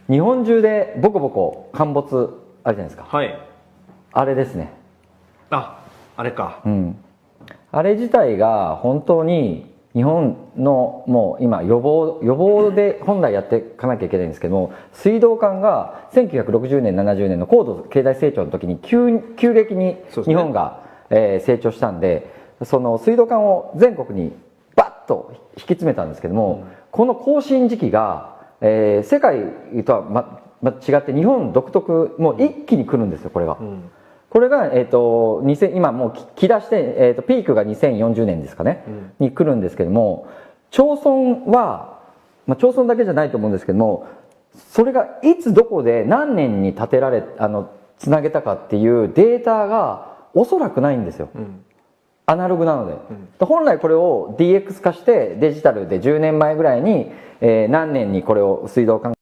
日本中でボコボコ陥没あるじゃないですか。はい。あれですね。あれか。うん。あれ自体が本当に日本のもう今予防で本来やっていかなきゃいけないんですけども、水道管が1960年70年の高度経済成長の時に急激に日本が、成長したんで、その水道管を全国にバッと引き詰めたんですけども、この更新時期が、世界とは違って日本独特、もう一気に来るんですよこれが。これが、今もう来だして、ピークが2040年ですかね、に来るんですけども、町村は、町村だけじゃないと思うんですけども、それがいつどこで何年に建てられつなげたかっていうデータがおそらくないんですよ、アナログなので、本来これを DX 化してデジタルで10年前ぐらいに、何年にこれを水道管